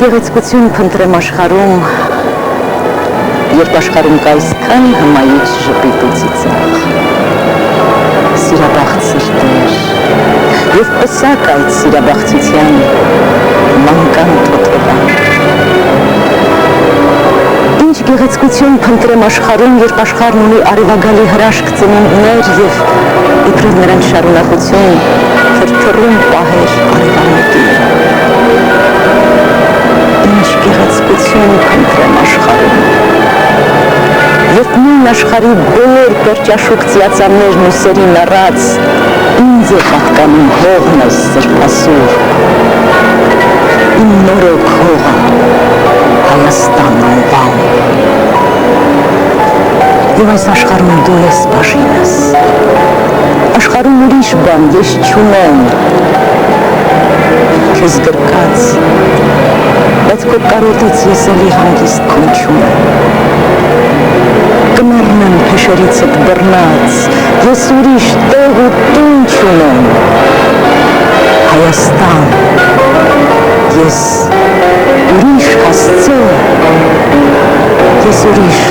գեղեցկություն փնտրեմ աշխարհում, երբ աշխարհում կա այսքան հմայիչ ժպիտ ու ծիծաղ, սիրաբախտ սրտեր եւ պսակ այդ սիրաբախտության մանկան թոթովան։ Ինչ գեղեցկություն փնտրեմ աշխարհում, երբ աշխարհն ունի արևագալի հրաշք ծնունդներ եւ իբրև նրանց շարունակություն թրթռում պահեր արևամուտի։ Ինչ գեղեցկություն փնտրեմ աշխարհում, երբ նույն աշխարհի բոլոր պերճաշուկ ծիածաններն ու սերին առած ինձ է պատկանում հողնս սրբասուր, իմ նորոք հողը Հայաստան անվան։ Եվ այս աշխարհում դու ես բաժինս, աշխարհում ուրիշ բան ես չունեմ, քեզ գրկած, բայց քո կարոտից ես էլի հանգիստ քնչում եմ։ Կմեռնեմ փեշերիցդ բռնած, ես ուրիշ տեղ ու տուն չունեմ, Հայաստան, ես ուրիշ հասցե, ես ուրիշ